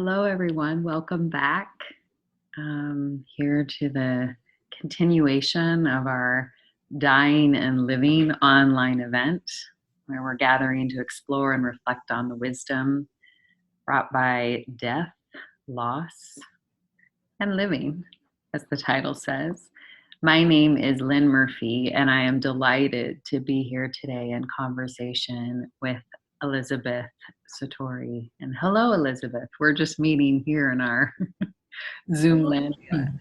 Hello, everyone. Welcome back here to the continuation of our Dying and Living online event, where we're gathering to explore and reflect on the wisdom brought by death, loss, and living, as the title says. My name is Lynn Murphy, and I am delighted to be here today in conversation with Elisabet Sahtouris. And hello, Elisabet. We're just meeting here in our Zoom land.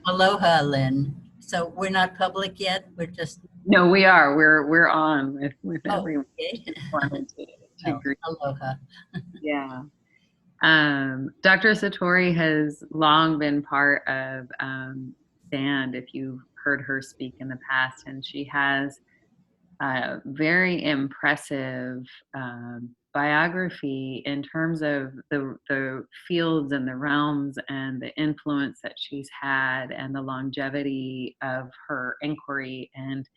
Aloha, Lynn. So we're not public yet? We're just... No, we are. We're on with everyone. Okay. Aloha. Yeah. Dr. Sahtouris has long been part of band, if you've heard her speak in the past, and she has a very impressive biography in terms of the fields and the realms and the influence that she's had and the longevity of her inquiry and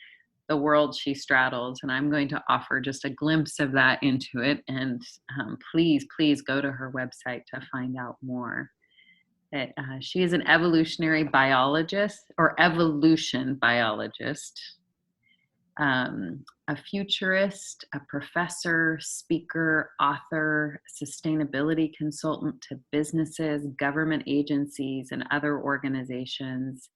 the world she straddles. And I'm going to offer just a glimpse of that into it. And please go to her website to find out more. She is an evolutionary biologist or evolution biologist, a futurist, a professor, speaker, author, sustainability consultant to businesses, government agencies, and other organizations.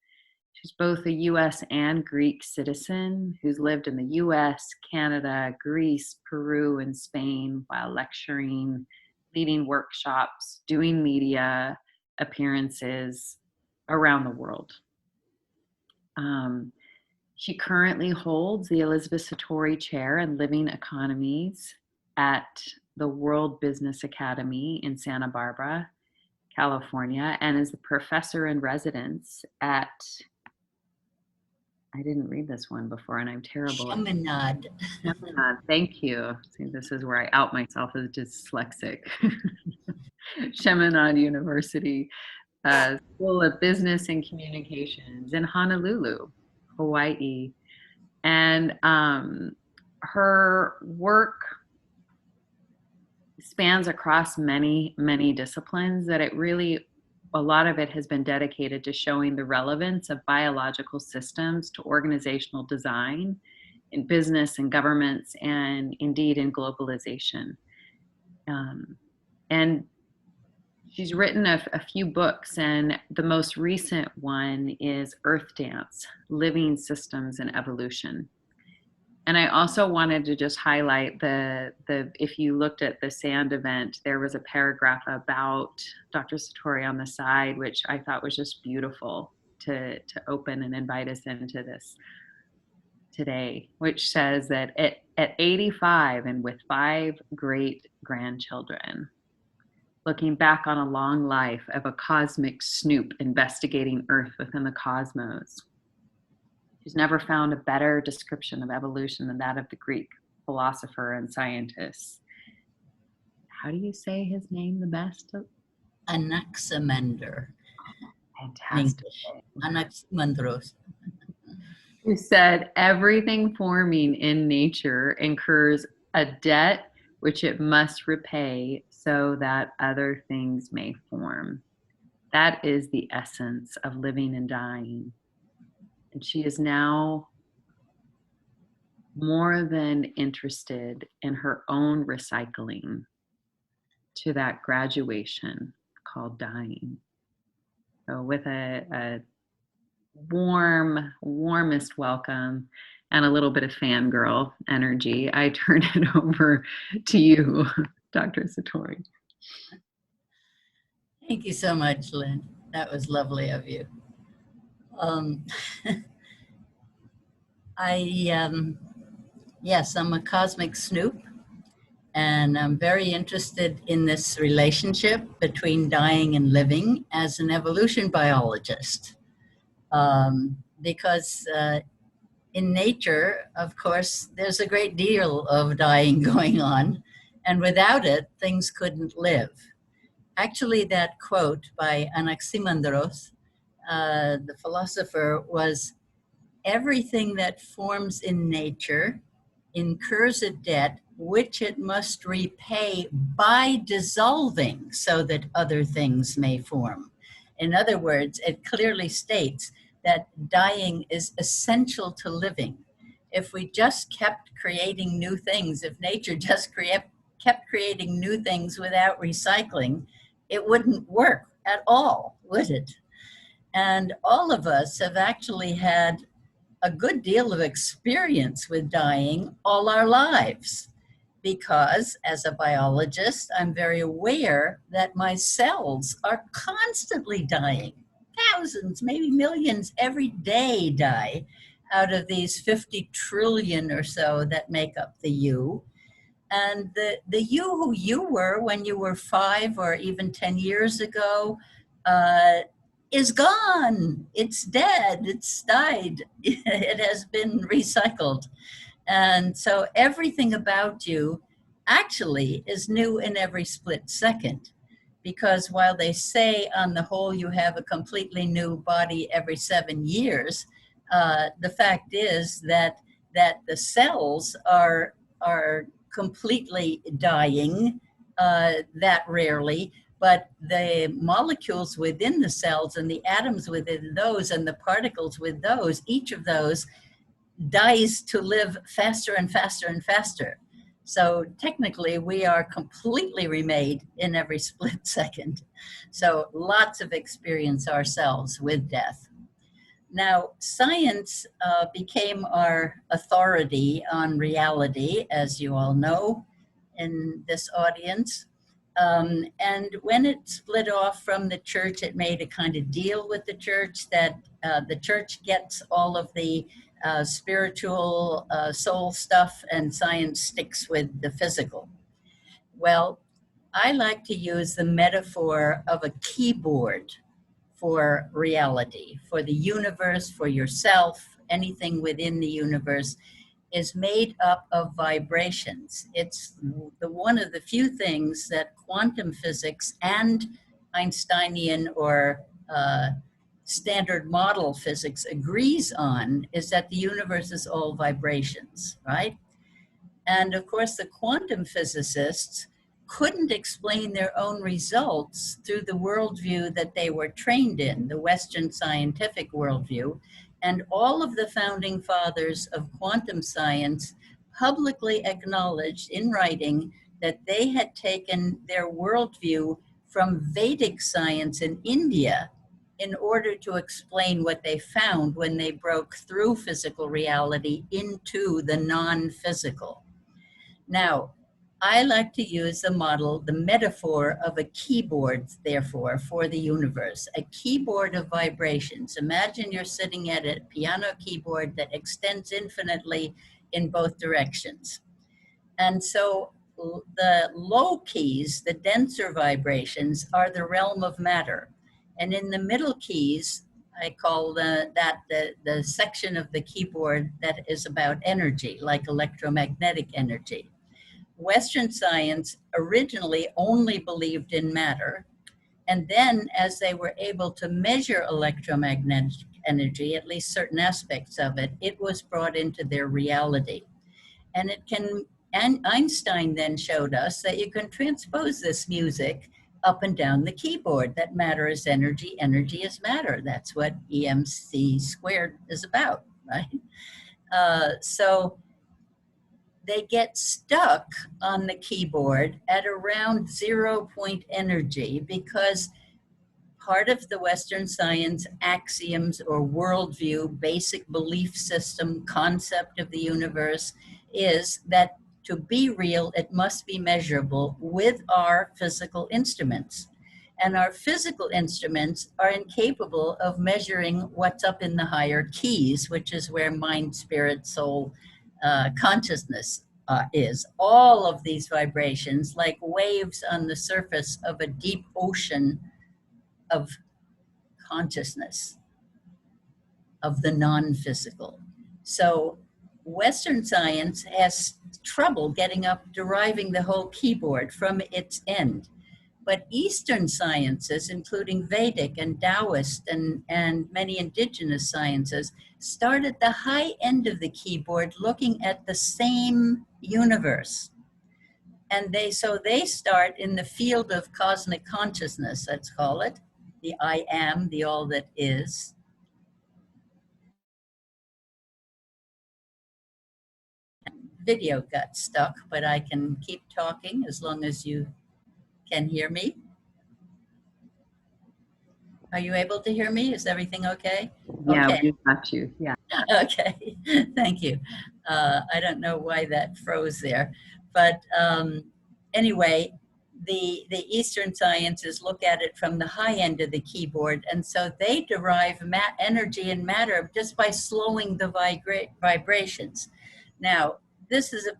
She's both a U.S. and Greek citizen who's lived in the U.S., Canada, Greece, Peru, and Spain while lecturing, leading workshops, doing media appearances around the world. She currently holds the Elisabet Sahtouris Chair in Living Economies at the World Business Academy in Santa Barbara, California, and is the professor in residence at, I didn't read this one before and I'm terrible. Chaminade. Thank you. See, this is where I out myself as dyslexic. Chaminade University School of Business and Communications in Honolulu, Hawaii. And her work spans across many disciplines, that it really, a lot of it has been dedicated to showing the relevance of biological systems to organizational design in business and governments, and indeed in globalization. And she's written a few books, and the most recent one is Earth Dance, Living Systems and Evolution. And I also wanted to just highlight if you looked at the SAND event, there was a paragraph about Dr. Sahtouris on the side, which I thought was just beautiful to open and invite us into this today, which says that at 85 and with 5 great grandchildren, looking back on a long life of a cosmic snoop investigating Earth within the cosmos, she's never found a better description of evolution than that of the Greek philosopher and scientist. How do you say his name the best? Anaximander. Fantastic. Anaximandros. Who said, everything forming in nature incurs a debt which it must repay so that other things may form. That is the essence of living and dying. And she is now more than interested in her own recycling to that graduation called dying. So with a warmest welcome and a little bit of fangirl energy, I turn it over to you, Dr. Sahtouris. Thank you so much, Lynn. That was lovely of you. Yes, I'm a cosmic snoop, and I'm very interested in this relationship between dying and living as an evolution biologist. Because in nature, of course, there's a great deal of dying going on, and without it, things couldn't live. Actually, that quote by Anaximandros, the philosopher, was, "Everything that forms in nature incurs a debt which it must repay by dissolving so that other things may form. In other words, it clearly states that dying is essential to living. If we just kept creating new things, if nature just kept creating new things without recycling, it wouldn't work at all, would it? And all of us have actually had a good deal of experience with dying all our lives because, as a biologist, I'm very aware that my cells are constantly dying. Thousands, maybe millions every day die out of these 50 trillion or so that make up the you. And the you who you were when you were 5 or even 10 years ago uh, is gone. It's dead. It's died. It has been recycled. And so everything about you actually is new in every split second. Because while they say on the whole you have a completely new body every 7 years, the fact is that the cells are completely dying that rarely, but the molecules within the cells and the atoms within those and the particles with those, each of those dies to live faster and faster and faster. So technically we are completely remade in every split second. So lots of experience ourselves with death. Now, science became our authority on reality, as you all know in this audience. And when it split off from the church, it made a kind of deal with the church that the church gets all of the spiritual soul stuff and science sticks with the physical. Well, I like to use the metaphor of a keyboard for reality, for the universe, for yourself, anything within the universe is made up of vibrations. It's one of the few things that quantum physics and Einsteinian or standard model physics agrees on is that the universe is all vibrations, right? And of course, the quantum physicists couldn't explain their own results through the worldview that they were trained in, the Western scientific worldview. And all of the founding fathers of quantum science publicly acknowledged in writing that they had taken their worldview from Vedic science in India in order to explain what they found when they broke through physical reality into the non-physical. Now, I like to use the model, the metaphor of a keyboard, therefore, for the universe, a keyboard of vibrations. Imagine you're sitting at a piano keyboard that extends infinitely in both directions. And so the low keys, the denser vibrations, are the realm of matter. And in the middle keys, I call that the section of the keyboard that is about energy, like electromagnetic energy. Western science originally only believed in matter. And then as they were able to measure electromagnetic energy, at least certain aspects of it, it was brought into their reality. And Einstein then showed us that you can transpose this music up and down the keyboard, that matter is energy, energy is matter. That's what EMC squared is about, right? So they get stuck on the keyboard at around 0 point energy because part of the Western science axioms or worldview, basic belief system, concept of the universe is that to be real, it must be measurable with our physical instruments. And our physical instruments are incapable of measuring what's up in the higher keys, which is where mind, spirit, soul, consciousness is. All of these vibrations, like waves on the surface of a deep ocean of consciousness, of the non-physical. So Western science has trouble getting up, deriving the whole keyboard from its end. But Eastern sciences, including Vedic and Taoist and many indigenous sciences, start at the high end of the keyboard looking at the same universe. And they start in the field of cosmic consciousness, let's call it, the I am, the all that is. Video got stuck, but I can keep talking as long as you can hear me. Are you able to hear me? Is everything okay? Yeah, Okay. we've got you. Yeah. Okay, thank you. I don't know why that froze there, but anyway, the Eastern sciences look at it from the high end of the keyboard, and so they derive energy and matter just by slowing the vibrations. Now, this is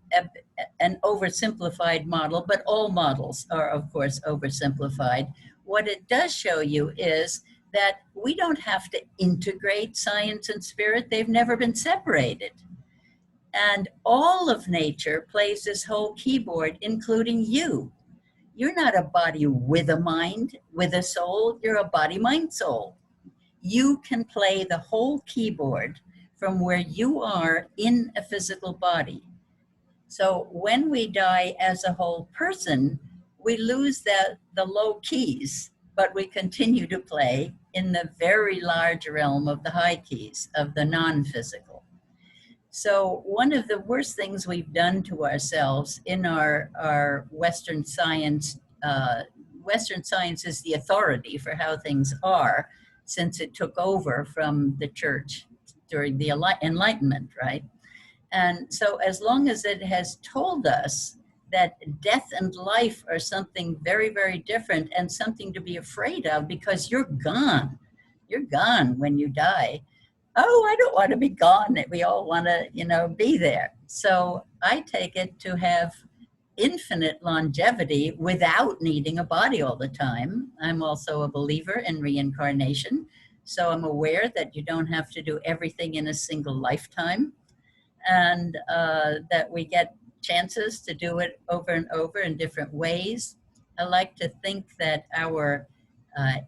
an oversimplified model, but all models are, of course, oversimplified. What it does show you is that we don't have to integrate science and spirit. They've never been separated. And all of nature plays this whole keyboard, including you. You're not a body with a mind, with a soul. You're a body, mind, soul. You can play the whole keyboard from where you are in a physical body. So when we die as a whole person, we lose the low keys, but we continue to play in the very large realm of the high keys, of the non-physical. So one of the worst things we've done to ourselves in our Western science is the authority for how things are, since it took over from the church during the Enlightenment, right? And so as long as it has told us that death and life are something very, very different and something to be afraid of, because you're gone when you die. Oh, I don't want to be gone. We all want to, be there. So I take it to have infinite longevity without needing a body all the time. I'm also a believer in reincarnation. So I'm aware that you don't have to do everything in a single lifetime, and that we get chances to do it over and over in different ways. I like to think that our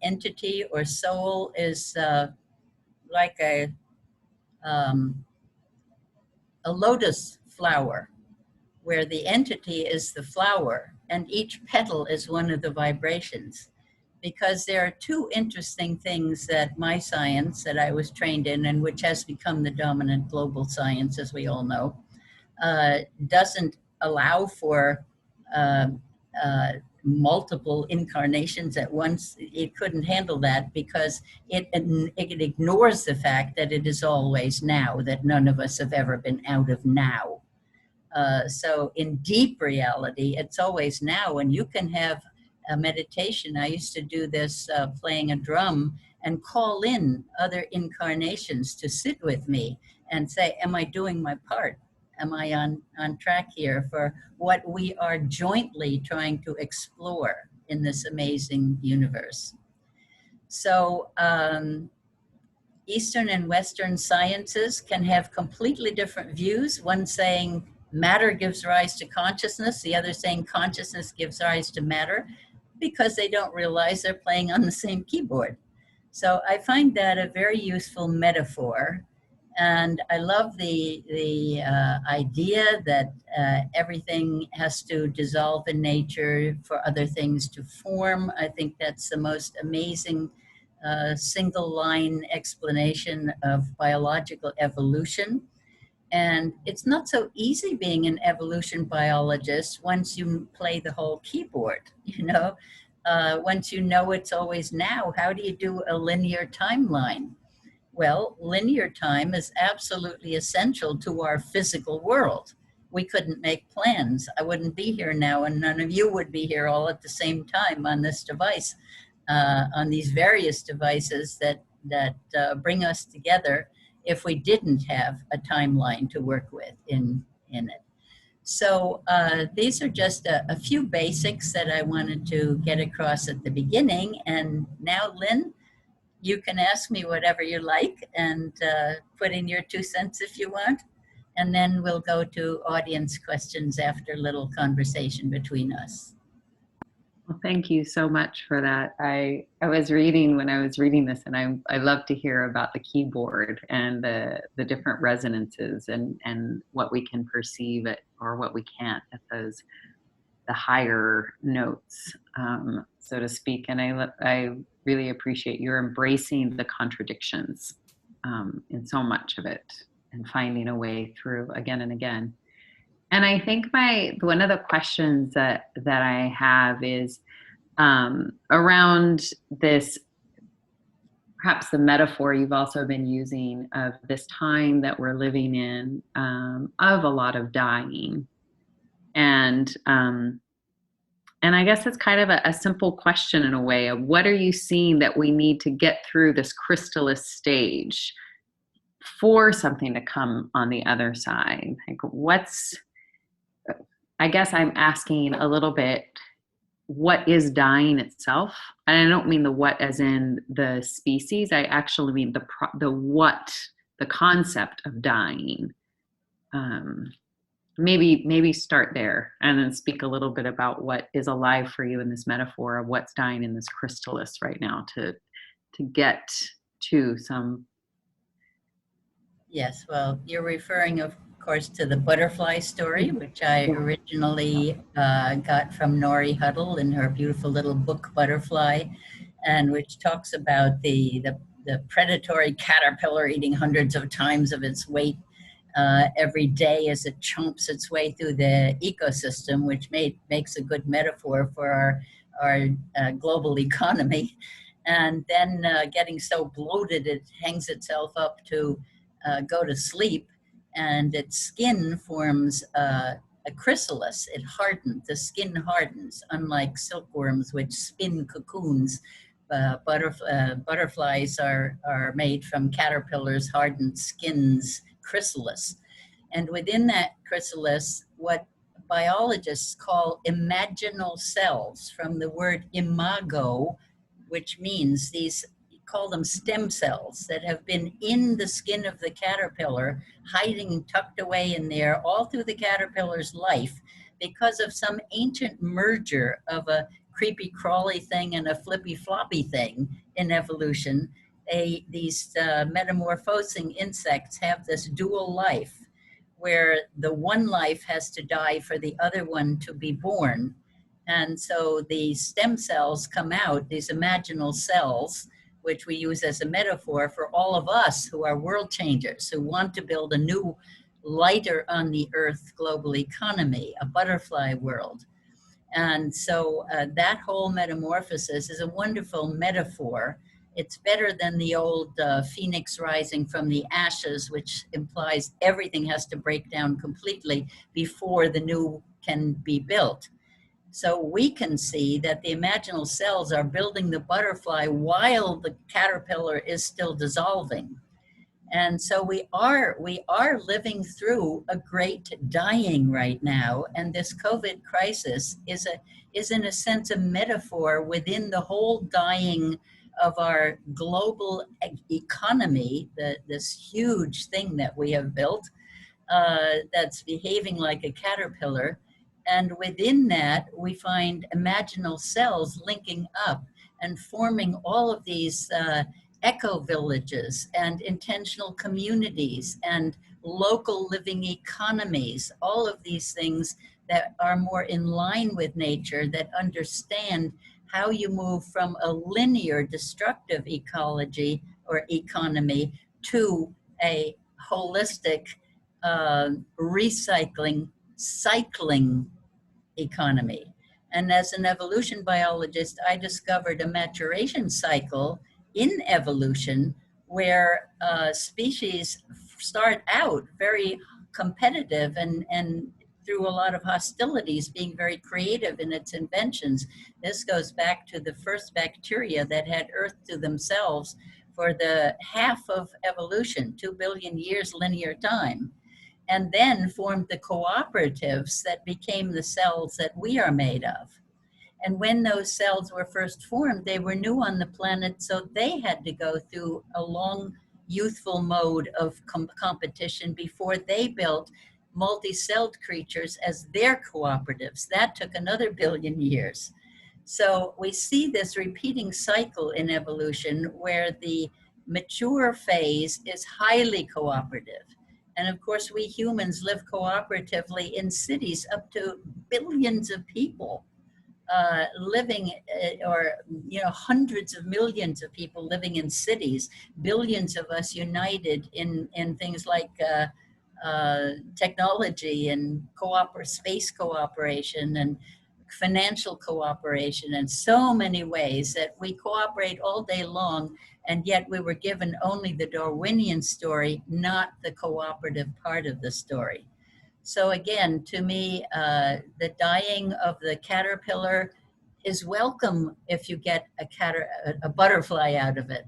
entity or soul is like a lotus flower, where the entity is the flower and each petal is one of the vibrations. Because there are two interesting things that my science that I was trained in, and which has become the dominant global science, as we all know, doesn't allow for uh, uh, multiple incarnations at once. It couldn't handle that because it ignores the fact that it is always now, that none of us have ever been out of now. So in deep reality, it's always now, and you can have a meditation. I used to do this playing a drum and call in other incarnations to sit with me and say, am I doing my part? Am I on track here for what we are jointly trying to explore in this amazing universe? So Eastern and Western sciences can have completely different views. One saying matter gives rise to consciousness, the other saying consciousness gives rise to matter, because they don't realize they're playing on the same keyboard. So I find that a very useful metaphor. And I love the idea that everything has to dissolve in nature for other things to form. I think that's the most amazing single line explanation of biological evolution. And it's not so easy being an evolution biologist once you play the whole keyboard, once you know it's always now. How do you do a linear timeline? Well, linear time is absolutely essential to our physical world. We couldn't make plans. I wouldn't be here now, and none of you would be here all at the same time on this device, on these various devices that bring us together, if we didn't have a timeline to work with in it. So these are just a few basics that I wanted to get across at the beginning. And now, Lynn, you can ask me whatever you like and put in your 2 cents if you want. And then we'll go to audience questions after a little conversation between us. Well, thank you so much for that. I was reading when I was reading this, and I love to hear about the keyboard and the different resonances and what we can perceive it or what we can't at those higher notes, so to speak. And I really appreciate your embracing the contradictions in so much of it and finding a way through again and again. And I think one of the questions that I have is around this, perhaps the metaphor you've also been using of this time that we're living in, of a lot of dying. And I guess it's kind of a simple question in a way of what are you seeing that we need to get through this chrysalis stage for something to come on the other side? Like I guess I'm asking a little bit, what is dying itself? And I don't mean the what as in the species. I actually mean the concept of dying. Maybe start there and then speak a little bit about what is alive for you in this metaphor of what's dying in this chrysalis right now to get to some. Yes, well, you're referring, of course, to the butterfly story, which I originally got from Nori Huddle in her beautiful little book, Butterfly, and which talks about the predatory caterpillar eating hundreds of times of its weight every day as it chomps its way through the ecosystem, which makes a good metaphor for our global economy. And then getting so bloated it hangs itself up to go to sleep, and its skin forms a chrysalis. It hardens, the skin hardens, unlike silkworms, which spin cocoons. Butterflies are made from caterpillars' hardened skins, chrysalis. And within that chrysalis, what biologists call imaginal cells, from the word imago, which means these, call them stem cells, that have been in the skin of the caterpillar, hiding tucked away in there all through the caterpillar's life because of some ancient merger of a creepy crawly thing and a flippy floppy thing in evolution. These metamorphosing insects have this dual life where the one life has to die for the other one to be born. And so the stem cells come out, these imaginal cells, which we use as a metaphor for all of us who are world changers, who want to build a new, lighter on the earth global economy, a butterfly world. And so that whole metamorphosis is a wonderful metaphor. It's better than the old phoenix rising from the ashes, which implies everything has to break down completely before the new can be built. So we can see that the imaginal cells are building the butterfly while the caterpillar is still dissolving. And so we are living through a great dying right now. And this COVID crisis is in a sense a metaphor within the whole dying of our global economy, this huge thing that we have built that's behaving like a caterpillar. And within that, we find imaginal cells linking up and forming all of these eco villages and intentional communities and local living economies, all of these things that are more in line with nature, that understand how you move from a linear destructive ecology or economy to a holistic recycling, cycling economy. And as an evolution biologist, I discovered a maturation cycle in evolution where species start out very competitive and through a lot of hostilities, being very creative in its inventions. This goes back to the first bacteria that had Earth to themselves for the half of evolution, 2 billion years linear time, and then formed the cooperatives that became the cells that we are made of. And when those cells were first formed, they were new on the planet, so they had to go through a long, youthful mode of competition before they built multi-celled creatures as their cooperatives. That took another billion years. So we see this repeating cycle in evolution where the mature phase is highly cooperative. And of course, we humans live cooperatively in cities up to billions of people living, or hundreds of millions of people living in cities, billions of us united in things like technology and space cooperation and financial cooperation, and so many ways that we cooperate all day long, and yet we were given only the Darwinian story, not the cooperative part of the story. So again, to me, the dying of the caterpillar is welcome if you get a butterfly out of it.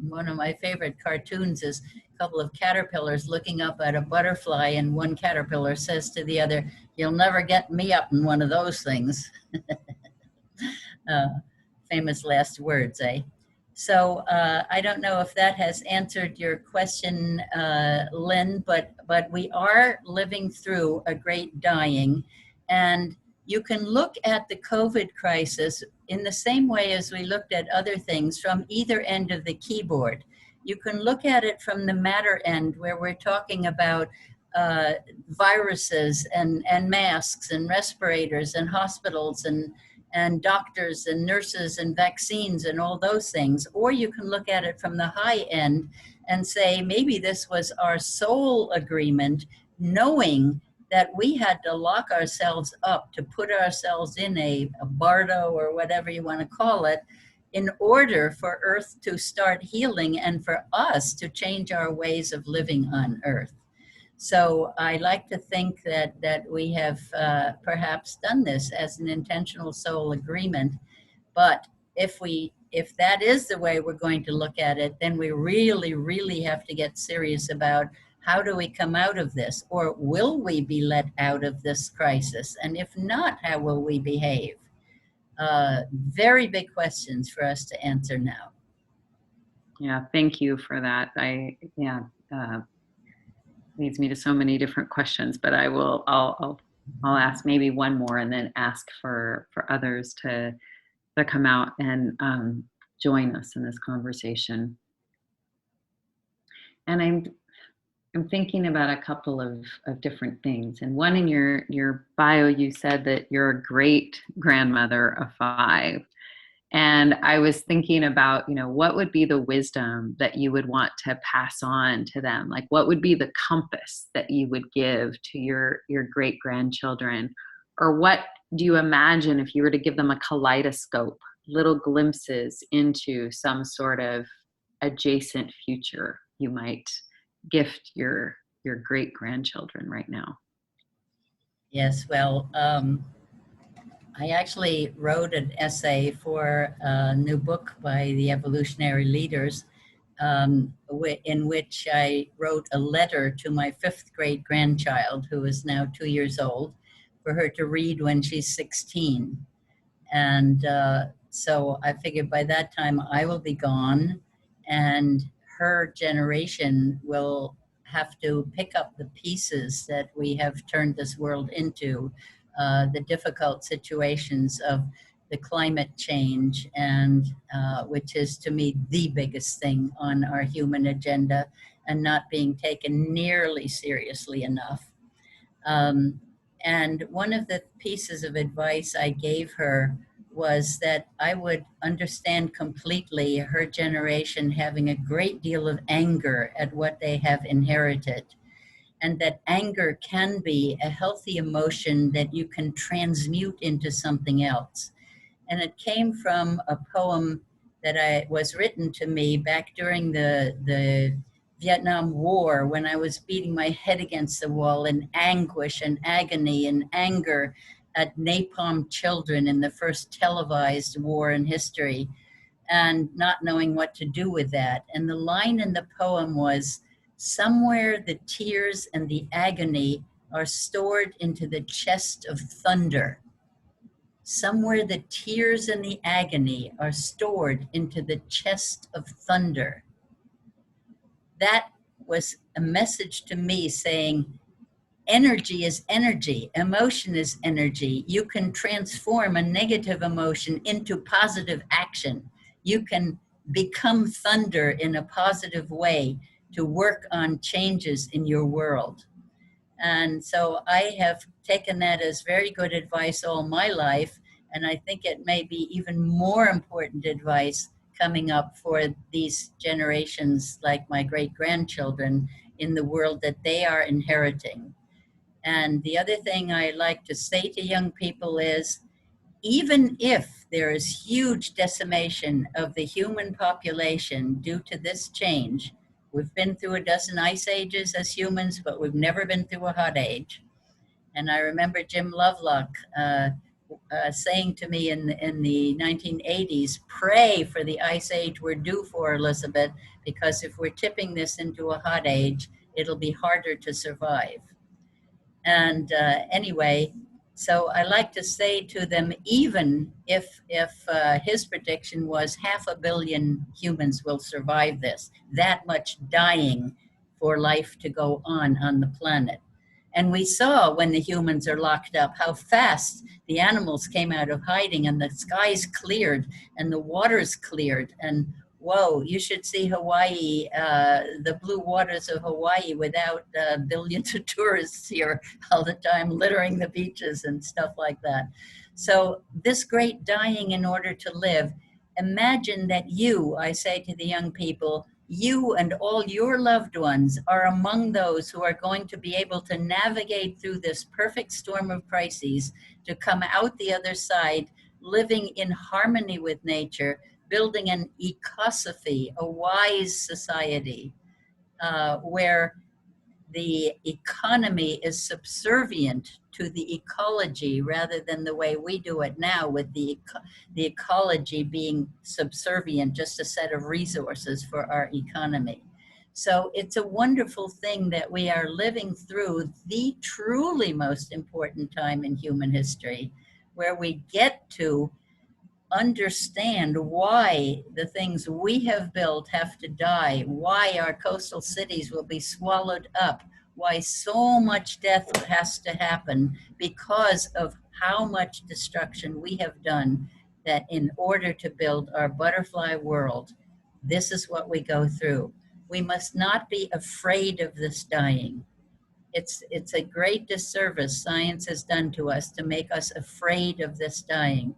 One of my favorite cartoons is a couple of caterpillars looking up at a butterfly, and one caterpillar says to the other, "You'll never get me up in one of those things." uh, Famous last words, eh? So I don't know if that has answered your question, Lynn, but we are living through a great dying. And you can look at the COVID crisis in the same way as we looked at other things from either end of the keyboard. You can look at it from the matter end, where we're talking about viruses and masks and respirators and hospitals and doctors and nurses and vaccines and all those things. Or you can look at it from the high end and say, maybe this was our soul agreement, knowing that we had to lock ourselves up, to put ourselves in a bardo or whatever you want to call it, in order for Earth to start healing and for us to change our ways of living on Earth. So I like to think that we have perhaps done this as an intentional soul agreement. But if that is the way we're going to look at it, then we really, really have to get serious about how do we come out of this, or will we be let out of this crisis? And if not, how will we behave? Very big questions for us to answer now. Yeah, thank you for that. Leads me to so many different questions, but I'll ask maybe one more and then ask for others to come out and join us in this conversation. And I'm thinking about a couple of different things. And one, in your bio, you said that you're a great grandmother of 5. And I was thinking about, what would be the wisdom that you would want to pass on to them? Like, what would be the compass that you would give to your great grandchildren? Or what do you imagine if you were to give them a kaleidoscope, little glimpses into some sort of adjacent future you might gift your great grandchildren right now? Yes, well, I actually wrote an essay for a new book by the evolutionary leaders, in which I wrote a letter to my 5th grade grandchild, who is now 2 years old, for her to read when she's 16. And so I figured by that time I will be gone, and her generation will have to pick up the pieces that we have turned this world into, the difficult situations of the climate change, and which is to me the biggest thing on our human agenda and not being taken nearly seriously enough. And one of the pieces of advice I gave her was that I would understand completely her generation having a great deal of anger at what they have inherited, and that anger can be a healthy emotion that you can transmute into something else. And it came from a poem that was written to me back during the Vietnam War, when I was beating my head against the wall in anguish and agony and anger at napalm children in the first televised war in history, and not knowing what to do with that. And the line in the poem was, "Somewhere the tears and the agony are stored into the chest of thunder." Somewhere the tears and the agony are stored into the chest of thunder. That was a message to me saying, energy is energy, emotion is energy. You can transform a negative emotion into positive action. You can become thunder in a positive way to work on changes in your world. And so I have taken that as very good advice all my life. And I think it may be even more important advice coming up for these generations, like my great grandchildren, in the world that they are inheriting. And the other thing I like to say to young people is, even if there is huge decimation of the human population due to this change, we've been through a dozen ice ages as humans, but we've never been through a hot age. And I remember Jim Lovelock saying to me in the 1980s, pray for the ice age we're due for, Elisabet, because if we're tipping this into a hot age, it'll be harder to survive. And anyway, so I like to say to them, even if his prediction was 500 million humans will survive this, that much dying for life to go on the planet. And we saw when the humans are locked up how fast the animals came out of hiding and the skies cleared and the waters cleared. And whoa, you should see Hawaii, the blue waters of Hawaii without billions of tourists here all the time littering the beaches and stuff like that. So this great dying in order to live, imagine that you, I say to the young people, you and all your loved ones are among those who are going to be able to navigate through this perfect storm of crises to come out the other side, living in harmony with nature, building an ecosophy, a wise society, where the economy is subservient to the ecology rather than the way we do it now, with the ecology being subservient, just a set of resources for our economy. So it's a wonderful thing that we are living through the truly most important time in human history, where we get to understand why the things we have built have to die, why our coastal cities will be swallowed up, why so much death has to happen because of how much destruction we have done, that in order to build our butterfly world, this is what we go through. We must not be afraid of this dying. It's a great disservice science has done to us to make us afraid of this dying.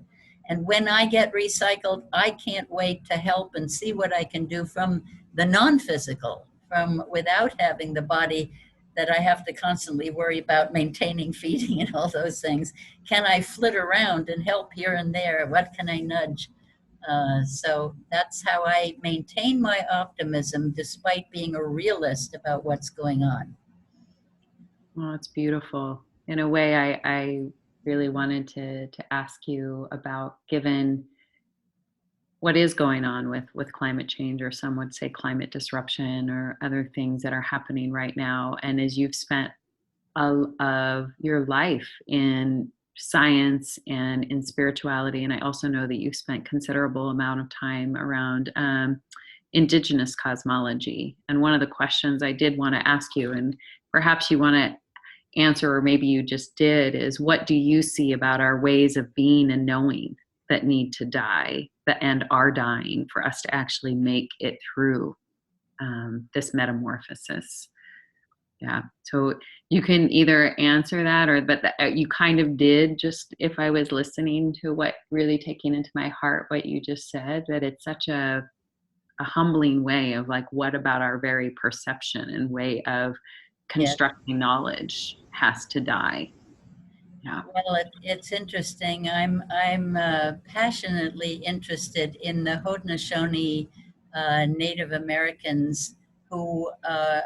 And when I get recycled, I can't wait to help and see what I can do from the non-physical, from without having the body that I have to constantly worry about maintaining, feeding, and all those things. Can I flit around and help here and there? What can I nudge? So that's how I maintain my optimism despite being a realist about what's going on. Well, it's beautiful. In a way, I really wanted to ask you about, given what is going on with climate change, or some would say climate disruption, or other things that are happening right now. And as you've spent of your life in science and in spirituality, and I also know that you've spent considerable amount of time around indigenous cosmology. And one of the questions I did want to ask you, and perhaps you want to answer, or maybe you just did, is what do you see about our ways of being and knowing that need to die, that and are dying, for us to actually make it through this metamorphosis? Yeah. So you can either answer that, or but you kind of did, just if I was listening to what, really taking into my heart what you just said, that it's such a humbling way of, like, what about our very perception and way of Yes. constructing knowledge has to die. Yeah. Well, it's interesting. I'm passionately interested in the Haudenosaunee Native Americans who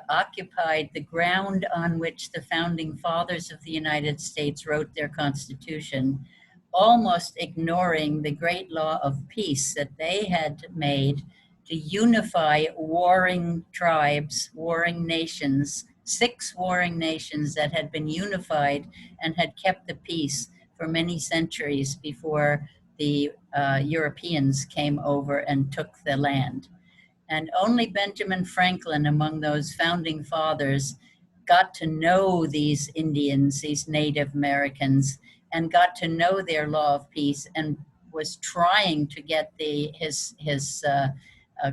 occupied the ground on which the founding fathers of the United States wrote their Constitution, almost ignoring the great law of peace that they had made to unify warring tribes, warring nations, 6 warring nations that had been unified and had kept the peace for many centuries before the Europeans came over and took the land. And only Benjamin Franklin, among those founding fathers, got to know these Indians, these Native Americans, and got to know their law of peace, and was trying to get his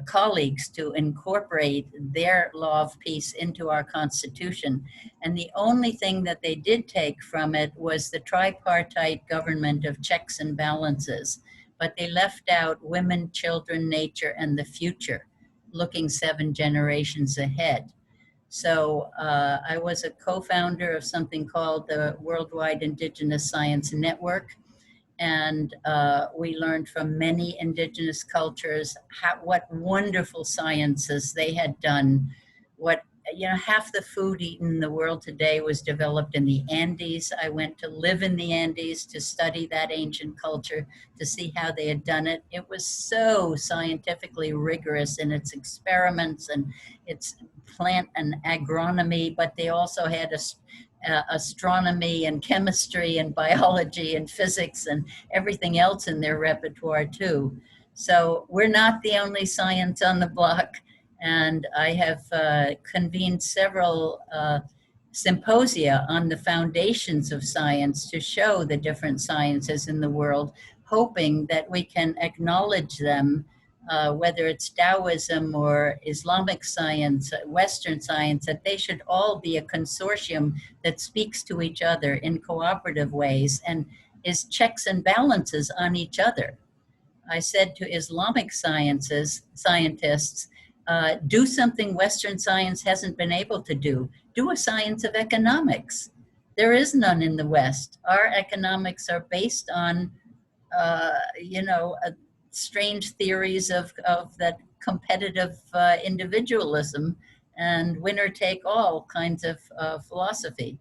colleagues to incorporate their law of peace into our Constitution. And the only thing that they did take from it was the tripartite government of checks and balances. But they left out women, children, nature, and the future, looking 7 generations ahead. So I was a co-founder of something called the Worldwide Indigenous Science Network. And we learned from many indigenous cultures what wonderful sciences they had done. What, half the food eaten in the world today was developed in the Andes. I went to live in the Andes to study that ancient culture, to see how they had done it. It was so scientifically rigorous in its experiments and its plant and agronomy, but they also had astronomy and chemistry and biology and physics and everything else in their repertoire too. So we're not the only science on the block. And I have convened several symposia on the foundations of science to show the different sciences in the world, hoping that we can acknowledge them, whether it's Taoism or Islamic science, Western science, that they should all be a consortium that speaks to each other in cooperative ways and is checks and balances on each other. I said to Islamic scientists, do something Western science hasn't been able to do. Do a science of economics. There is none in the West. Our economics are based on, strange theories of that competitive individualism and winner take all kinds of philosophy.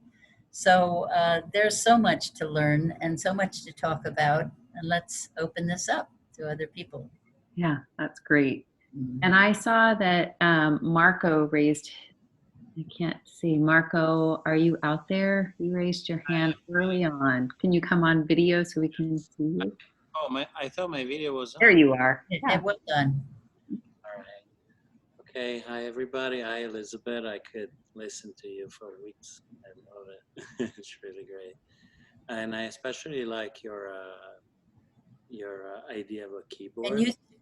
So there's so much to learn and so much to talk about. And let's open this up to other people. Yeah, that's great. And I saw that Marco raised, I can't see. Marco, are you out there? You raised your hand early on. Can you come on video so we can see you? Oh, I thought my video was on. There you are. It was done. All right. Okay. Hi, everybody. Hi, Elisabet. I could listen to you for weeks. I love it. It's really great. And I especially like your idea of a keyboard.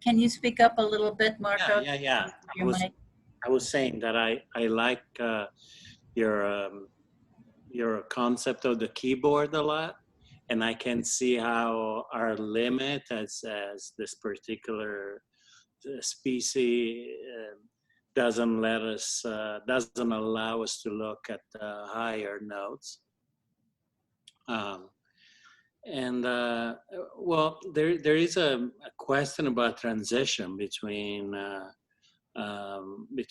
Can you speak up a little bit, Marco? Yeah. I was saying that I like your concept of the keyboard a lot, and I can see how our limit as this particular species doesn't allow us to look at the higher notes. Well, there is a question about transition between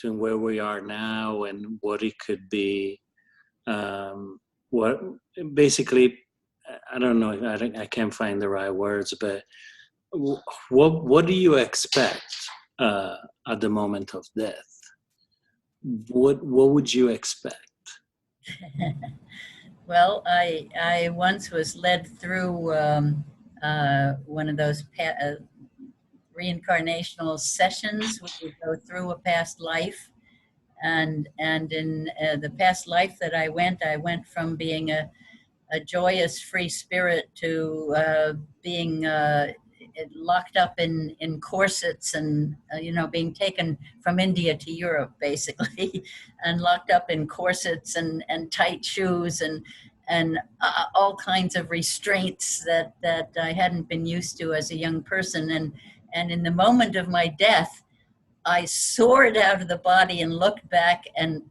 where we are now and what it could be. What basically, I don't know. I can't find the right words, but what do you expect at the moment of death? What would you expect? Well, I once was led through one of those reincarnational sessions where you go through a past life, and in the past life that I went from being a joyous free spirit to being locked up in corsets and being taken from India to Europe basically and locked up in corsets and tight shoes and all kinds of restraints that I hadn't been used to as a young person, and in the moment of my death I soared out of the body and looked back and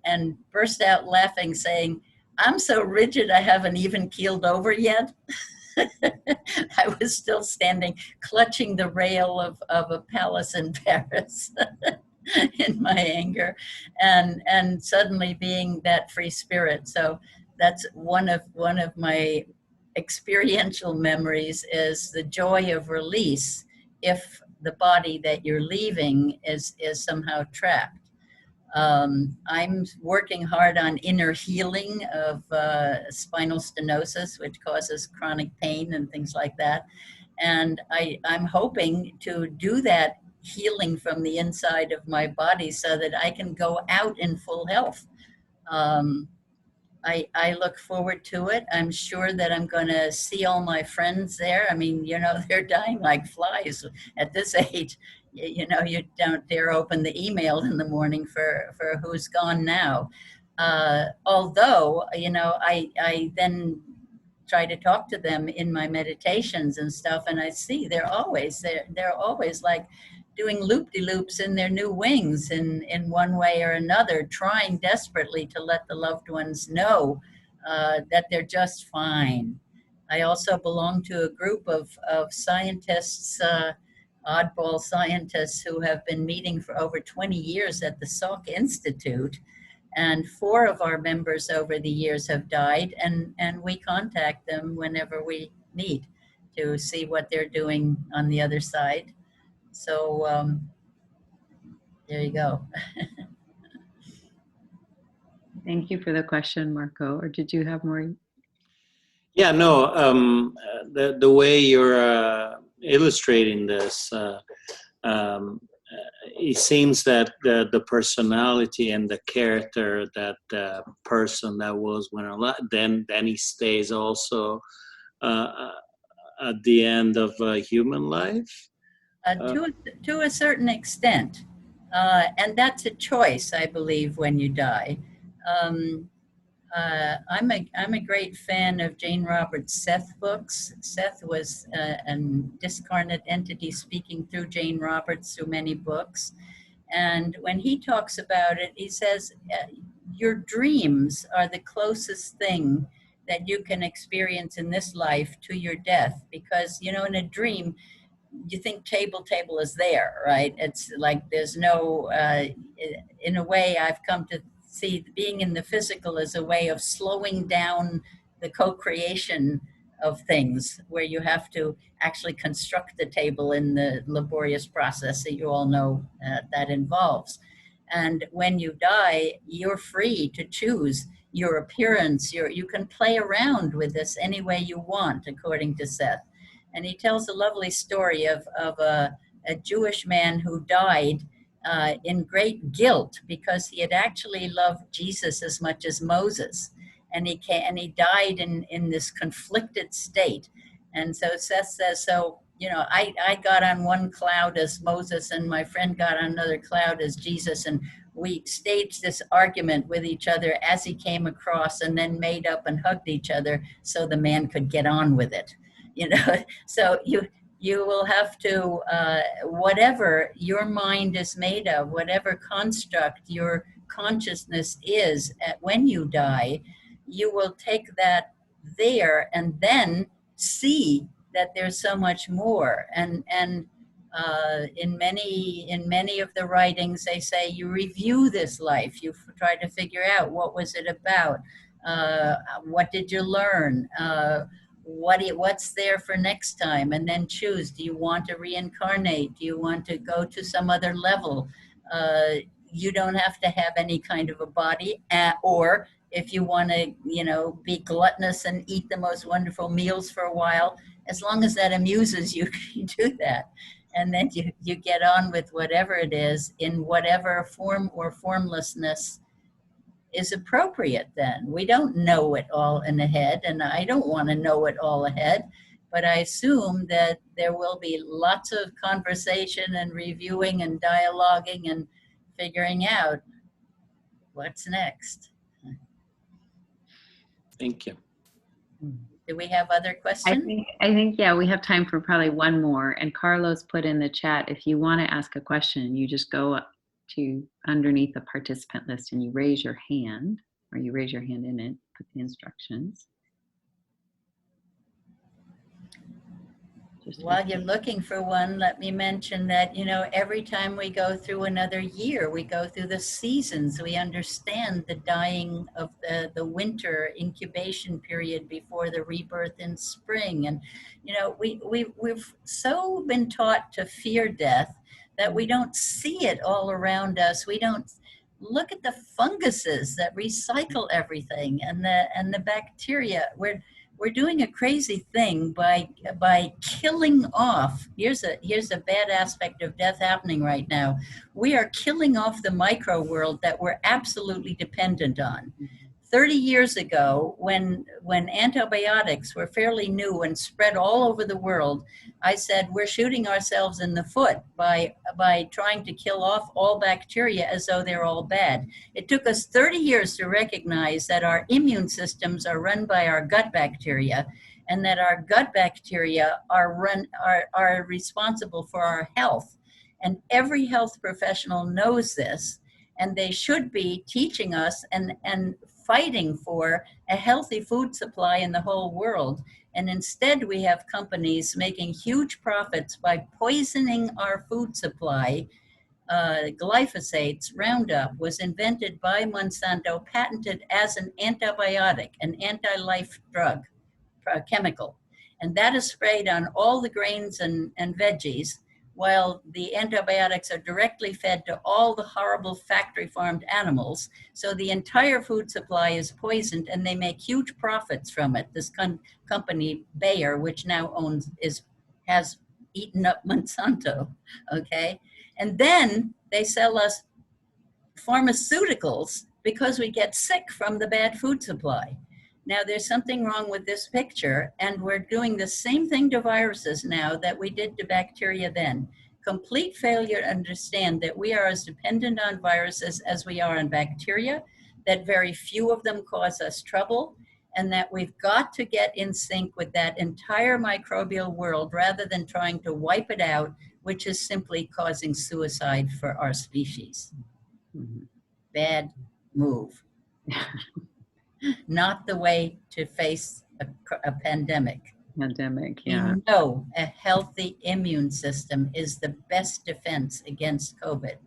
burst out laughing, saying, I'm so rigid I haven't even keeled over yet. I was still standing, clutching the rail of a palace in Paris in my anger, and suddenly being that free spirit. So that's one of my experiential memories, is the joy of release if the body that you're leaving is somehow trapped. I'm working hard on inner healing of spinal stenosis, which causes chronic pain and things like that. And I'm hoping to do that healing from the inside of my body so that I can go out in full health. I look forward to it. I'm sure that I'm going to see all my friends there. I mean, they're dying like flies at this age. you know, you don't dare open the email in the morning for who's gone now. Although, you know, I then try to talk to them in my meditations and stuff, and I see they're always like doing loop-de-loops in their new wings in one way or another, trying desperately to let the loved ones know that they're just fine. I also belong to a group of scientists, oddball scientists, who have been meeting for over 20 years at the Salk Institute. And 4 of our members over the years have died, and we contact them whenever we meet to see what they're doing on the other side. So there you go. Thank you for the question, Marco. Or did you have more? Yeah, no, the way you're illustrating this, it seems that the personality and the character that the person that was when alive, then he stays also at the end of human life. To a certain extent. And that's a choice, I believe, when you die. I'm a great fan of Jane Roberts' Seth books. Seth was an discarnate entity speaking through Jane Roberts through many books. And when he talks about it, he says, your dreams are the closest thing that you can experience in this life to your death. Because, you know, in a dream, you think table is there, right? It's like there's no, in a way, I've come to see being in the physical as a way of slowing down the co-creation of things, where you have to actually construct the table in the laborious process that you all know that involves. And when you die, you're free to choose your appearance. You can play around with this any way you want, according to Seth. And he tells a lovely story of a Jewish man who died in great guilt because he had actually loved Jesus as much as Moses. And he died in this conflicted state. And so Seth says, so, you know, I got on one cloud as Moses, and my friend got on another cloud as Jesus. And we staged this argument with each other as he came across, and then made up and hugged each other so the man could get on with it. You know, so you will have to, whatever your mind is made of, whatever construct your consciousness is when you die, you will take that there and then see that there's so much more. And in many of the writings, they say you review this life, you try to figure out what was it about, what did you learn, what's there for next time, and then choose. Do you want to reincarnate? Do you want to go to some other level? You don't have to have any kind of a body, or if you want to, you know, be gluttonous and eat the most wonderful meals for a while, as long as that amuses you, you do that. And then you get on with whatever it is in whatever form or formlessness is appropriate. Then we don't know it all in the head, and I don't want to know it all ahead, but I assume that there will be lots of conversation and reviewing and dialoguing and figuring out what's next. Thank you. Do we have other questions? I think yeah, we have time for probably one more. And Carlos put in the chat, if you want to ask a question, you just go up to underneath the participant list and you raise your hand, or you raise your hand in it, put the instructions. While you're looking for one, let me mention that, you know, every time we go through another year, we go through the seasons, we understand the dying of the winter incubation period before the rebirth in spring. And, you know, we've so been taught to fear death that we don't see it all around us. We don't look at the funguses that recycle everything, and the bacteria. We're doing a crazy thing by killing off. Here's a bad aspect of death happening right now. We are killing off the micro world that we're absolutely dependent on. 30 years ago, when antibiotics were fairly new and spread all over the world, I said, we're shooting ourselves in the foot by trying to kill off all bacteria as though they're all bad. It took us 30 years to recognize that our immune systems are run by our gut bacteria, and that our gut bacteria are responsible for our health. And every health professional knows this, and they should be teaching us and fighting for a healthy food supply in the whole world. And instead we have companies making huge profits by poisoning our food supply. Glyphosates, Roundup, was invented by Monsanto, patented as an antibiotic, an anti-life drug, chemical. And that is sprayed on all the grains and veggies, while the antibiotics are directly fed to all the horrible factory farmed animals. So the entire food supply is poisoned, and they make huge profits from it. This company, Bayer, which now has eaten up Monsanto, okay? And then they sell us pharmaceuticals because we get sick from the bad food supply. Now, there's something wrong with this picture, and we're doing the same thing to viruses now that we did to bacteria then. Complete failure to understand that we are as dependent on viruses as we are on bacteria, that very few of them cause us trouble, and that we've got to get in sync with that entire microbial world rather than trying to wipe it out, which is simply causing suicide for our species. Mm-hmm. Bad move. Not the way to face a pandemic. Pandemic, yeah. We know a healthy immune system is the best defense against COVID.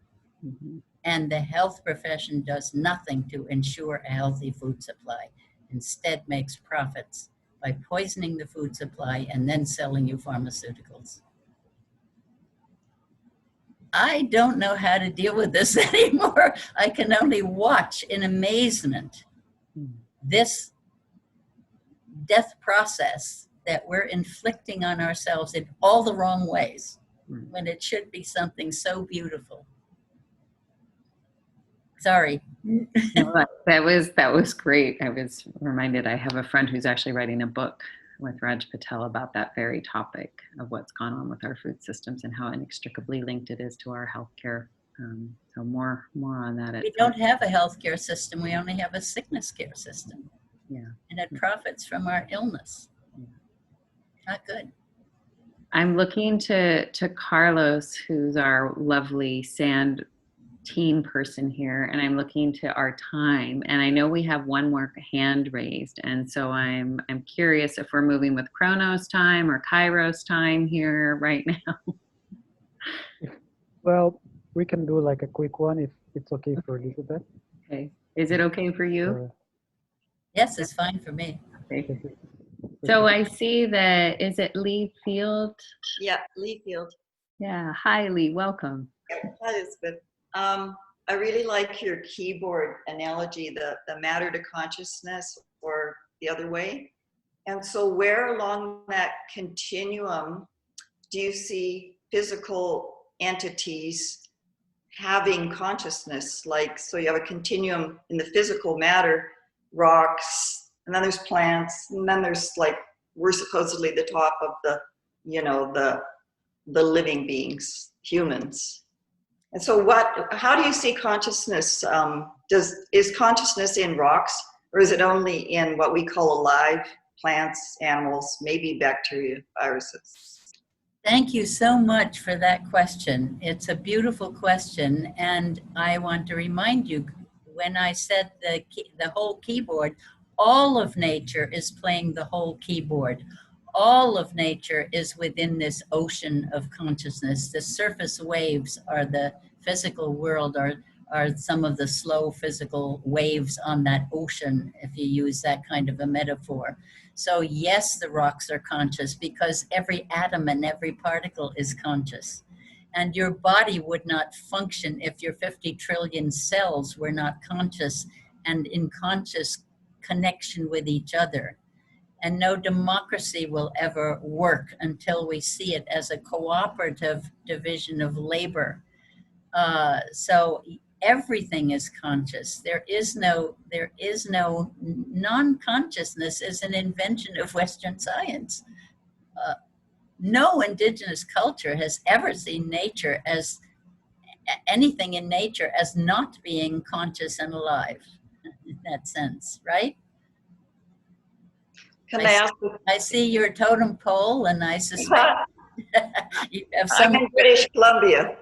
Mm-hmm. And the health profession does nothing to ensure a healthy food supply. Instead makes profits by poisoning the food supply and then selling you pharmaceuticals. I don't know how to deal with this anymore. I can only watch in amazement this death process that we're inflicting on ourselves in all the wrong ways, when it should be something so beautiful. Sorry. No, that was great. I was reminded, I have a friend who's actually writing a book with Raj Patel about that very topic of what's gone on with our food systems and how inextricably linked it is to our healthcare. So more on that. We don't have a healthcare system. We only have a sickness care system. Yeah. And it profits from our illness. Yeah. Not good. I'm looking to Carlos, who's our lovely sand teen person here, and I'm looking to our time. And I know we have one more hand raised, and so I'm curious if we're moving with Chronos time or Kairos time here right now. Well, we can do like a quick one if it's okay for Elisabet. Okay. Is it okay for you? Yes, it's fine for me. Okay. So I see that, is it Lee Field? Yeah, Lee Field. Yeah. Hi, Lee. Welcome. Hi, Elisabet. I really like your keyboard analogy, the matter to consciousness, or the other way. And so where along that continuum do you see physical entities having consciousness? Like, so you have a continuum in the physical matter, rocks, and then there's plants, and then there's like, we're supposedly the top of the, you know, the living beings, humans. And so how do you see consciousness? Is consciousness in rocks, or is it only in what we call alive, plants, animals, maybe bacteria, viruses? Thank you so much for that question. It's a beautiful question, and I want to remind you, when I said the whole keyboard, all of nature is playing the whole keyboard. All of nature is within this ocean of consciousness. The surface waves are the physical world, are some of the slow physical waves on that ocean, if you use that kind of a metaphor. So yes, the rocks are conscious because every atom and every particle is conscious. And your body would not function if your 50 trillion cells were not conscious and in conscious connection with each other. And no democracy will ever work until we see it as a cooperative division of labor. So everything is conscious. There is no non-consciousness is an invention of Western science. No indigenous culture has ever seen nature as anything in nature as not being conscious and alive in that sense, right? Can I ask? I see your totem pole, and I suspect you have I'm some. in British Columbia.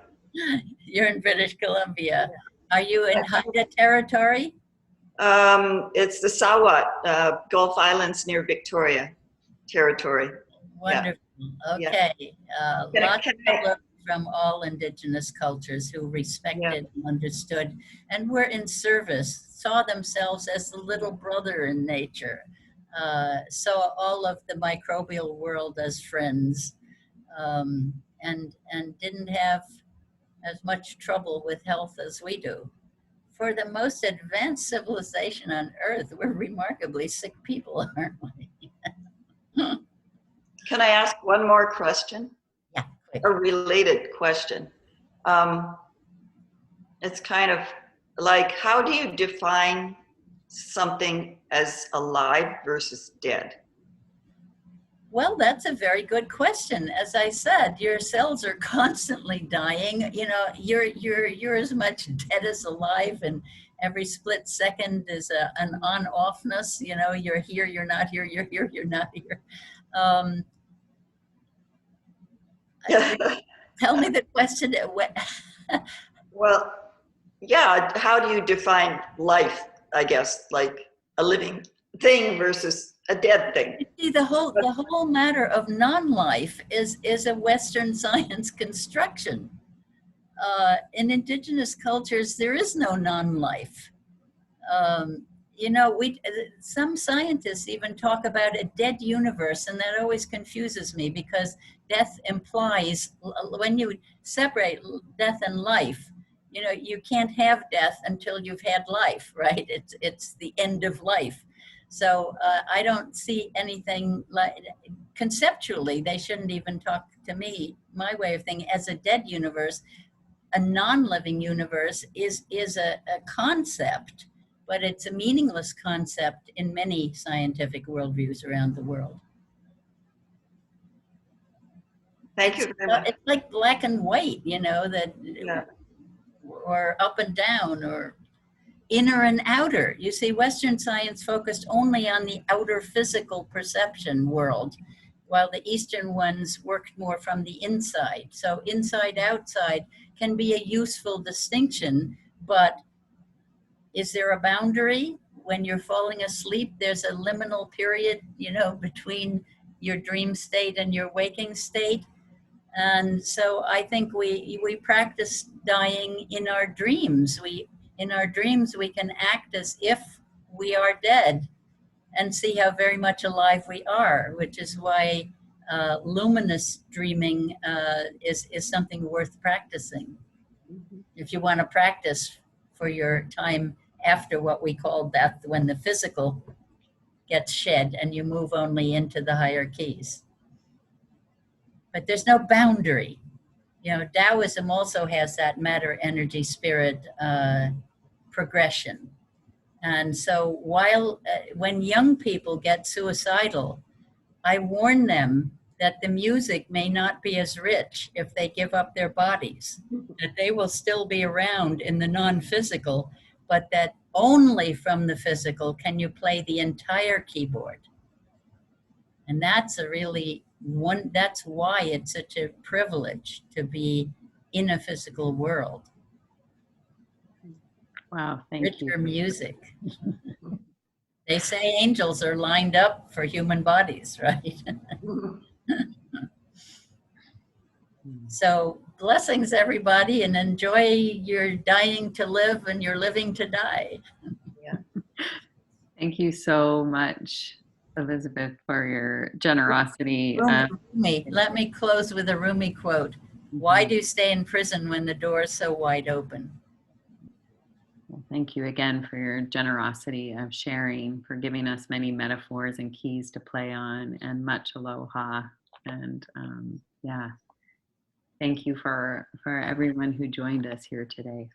You're in British Columbia. Are you in Haida territory? It's the Sawat Gulf Islands near Victoria territory. Wonderful. Yeah. Okay. Lots of Can I- people from all indigenous cultures who respected and understood and were in service, saw themselves as the little brother in nature, saw all of the microbial world as friends, and didn't have as much trouble with health as we do. For the most advanced civilization on Earth, we're remarkably sick people, aren't we? Can I ask one more question? Yeah, quick. A related question. It's kind of like, how do you define something as alive versus dead? Well, that's a very good question. As I said, your cells are constantly dying. You know, you're as much dead as alive, and every split second is an on-offness. You know, you're here, you're not here, you're here, you're not here. Tell me the question. Well, yeah, how do you define life, I guess, like a living thing versus a dead thing? See, the whole matter of non-life is a Western science construction. In indigenous cultures, there is no non-life. You know, some scientists even talk about a dead universe, and that always confuses me because death implies, when you separate death and life, you know, you can't have death until you've had life, right? It's the end of life. So I don't see anything like, conceptually, they shouldn't even talk to me, my way of thinking, as a dead universe. A non-living universe is a concept, but it's a meaningless concept in many scientific worldviews around the world. Thank you very much. It's like black and white, you know, that, Yeah. or up and down, or inner and outer. You see, Western science focused only on the outer physical perception world, while the Eastern ones worked more from the inside. So inside, outside can be a useful distinction, but is there a boundary? When you're falling asleep, there's a liminal period, you know, between your dream state and your waking state. And so I think we practice dying in our dreams. In our dreams, we can act as if we are dead and see how very much alive we are, which is why luminous dreaming is something worth practicing. If you want to practice for your time after what we call death, when the physical gets shed and you move only into the higher keys. But there's no boundary. You know, Taoism also has that matter, energy, spirit progression. And so when young people get suicidal, I warn them that the music may not be as rich if they give up their bodies, that they will still be around in the non-physical, but that only from the physical can you play the entire keyboard. And that's that's why it's such a privilege to be in a physical world. Wow, thank you. Richer music. They say angels are lined up for human bodies, right? So blessings, everybody, and enjoy your dying to live and your living to die. Yeah. Thank you so much, Elisabet, for your generosity. Let me close with a Rumi quote. Why do you stay in prison when the door is so wide open? Well, thank you again for your generosity of sharing, for giving us many metaphors and keys to play on, and much aloha. And yeah, thank you for everyone who joined us here today.